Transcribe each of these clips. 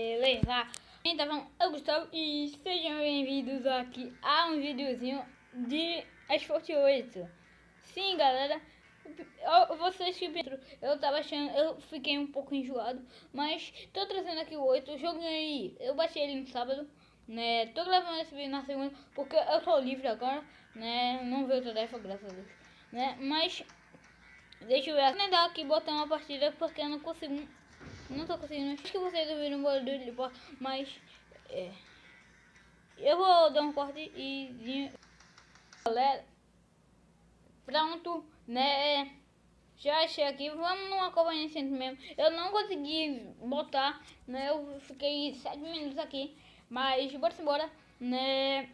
Beleza? Então, eu Gustavo e sejam bem-vindos aqui a um videozinho de Asphalt 8. Sim, galera, vocês que pensam, eu tava achando, eu fiquei um pouco enjoado, mas tô trazendo aqui o 8, o jogo aí, eu baixei ele no sábado, né, tô gravando esse vídeo na segunda, porque eu tô livre agora, né, não veio tarefa, graças a Deus, né, mas, deixa eu ver, vou tentar aqui botar uma partida, porque eu não consigo. Não tô conseguindo. Acho que vocês ouviram um barulho de porta, mas eu vou dar um corte e galera, pronto, né? Já achei aqui. Vamos numa conveniência mesmo. Eu não consegui botar, né? Eu fiquei 7 minutos aqui, mas bora embora, né?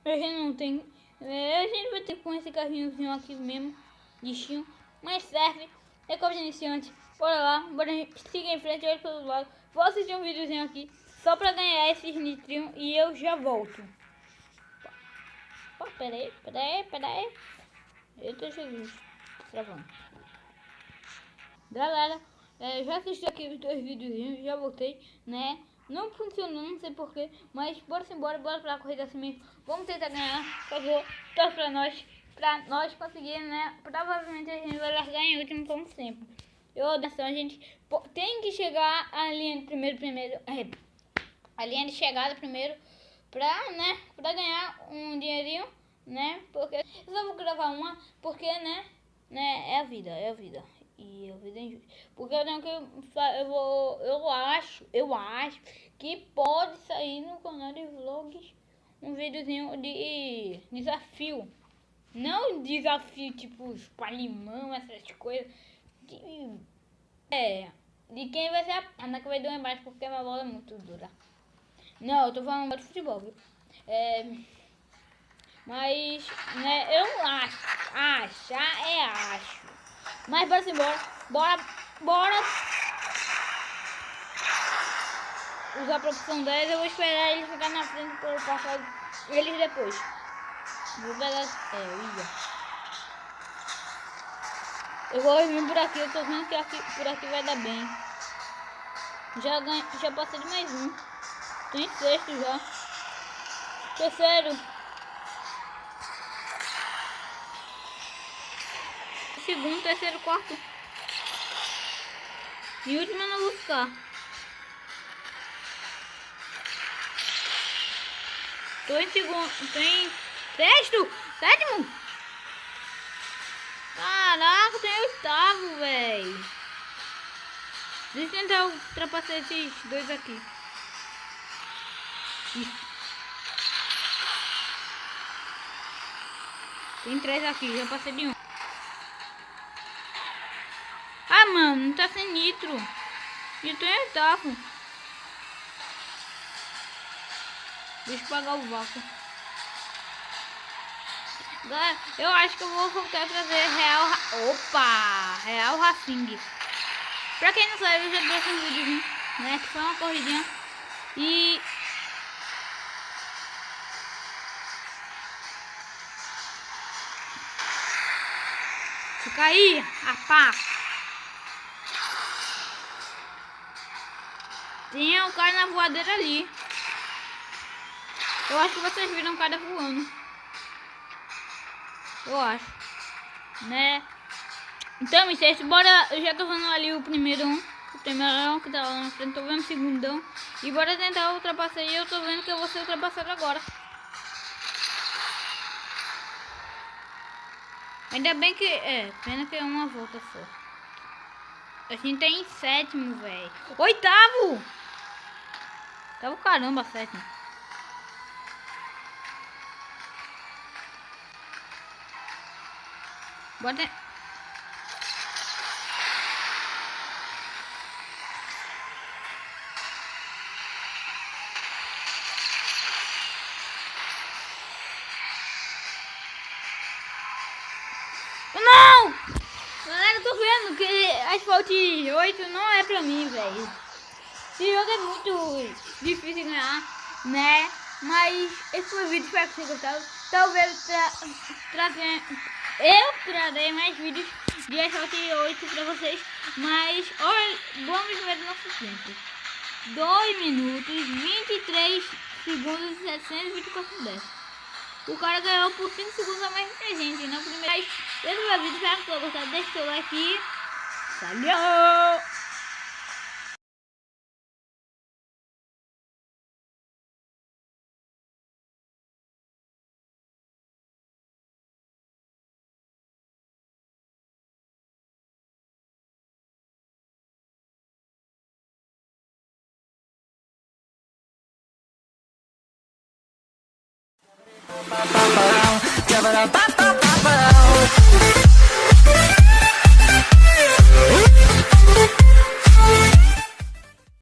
A gente não tem. A gente vai ter com esse carrinhozinho aqui mesmo, lixinho, mas serve. É coisa iniciante. Bora lá, bora seguir em frente, olha pelo lado. Vou assistir um videozinho aqui só pra ganhar esses nitrinhos e eu já volto. Pô, peraí. Eita Jesus, travando. Galera, já assisti aqui os 2 videozinhos, já voltei, né? Não funcionou, não sei porquê, mas bora embora, bora pra corrida assim mesmo. Vamos tentar ganhar, por favor, torce pra nós conseguir, né? Provavelmente a gente vai largar em último como sempre. A gente tem que chegar a linha de primeiro, a linha de chegada primeiro, pra, né, pra ganhar um dinheirinho, né, porque eu só vou gravar uma, porque, né, é a vida, e a vida é injusta, porque eu tenho que, eu acho que pode sair no canal de vlogs um videozinho de desafio, não desafio tipo espalimão, essas coisas, de quem vai ser a perna que vai doer mais, porque a bola é muito dura. Não, eu tô falando de futebol, viu? Mas, né, eu acho. Acho. Mas bora embora. Bora. Usar a propulsão 10. Eu vou esperar ele ficar na frente para eu passar eles depois. Vou pegar. Eu vou vir por aqui. Eu tô vendo que por aqui vai dar bem. Já passei de mais um. Tô em sexto já. Terceiro. Segundo, terceiro, quarto. E último eu não vou ficar. Tô em segundo. Tô em sexto. Sétimo. Caraca, tô em oitavo, velho. Deixa eu tentar ultrapassar esses 2 aqui. Isso. Tem 3 aqui, já passei de 1. Ah, mano, não tá sem nitro. E eu tô em oitavo. Deixa eu pagar o vácuo. Galera, eu acho que eu vou voltar a trazer Real Racing. Pra quem não sabe, eu já trouxe um vídeo, né? Que foi uma corridinha. E se cair, a pá. Tem um cara na voadeira ali. Eu acho que vocês viram um cara voando. Eu acho, né? Então, isso, bora. Eu já tô vendo ali o primeirão. O primeirão que tá lá na frente. Tô vendo o segundão. E bora tentar ultrapassar. E eu tô vendo que eu vou ser ultrapassado agora. Ainda bem que. Pena que é uma volta só. A gente tá em sétimo, velho. Oitavo! Tava caramba, sétimo. Bora. Não! Galera, eu tô vendo que Asphalt 8 não é pra mim, velho. Esse jogo é muito difícil de ganhar, né? Mas esse foi o vídeo, espero que vocês gostaram. Talvez eu trarei mais vídeos de Asphalt 8 pra vocês. Mas olha, vamos ver o nosso tempo. 2 minutos, 23 segundos e 724 décimos. O cara ganhou por 5 segundos a mais que a gente, né? Primeiro, esse meu vídeo, espero que tenham gostado. Deixa o seu like. Valeu! Ba-ba-ba-ba-ba.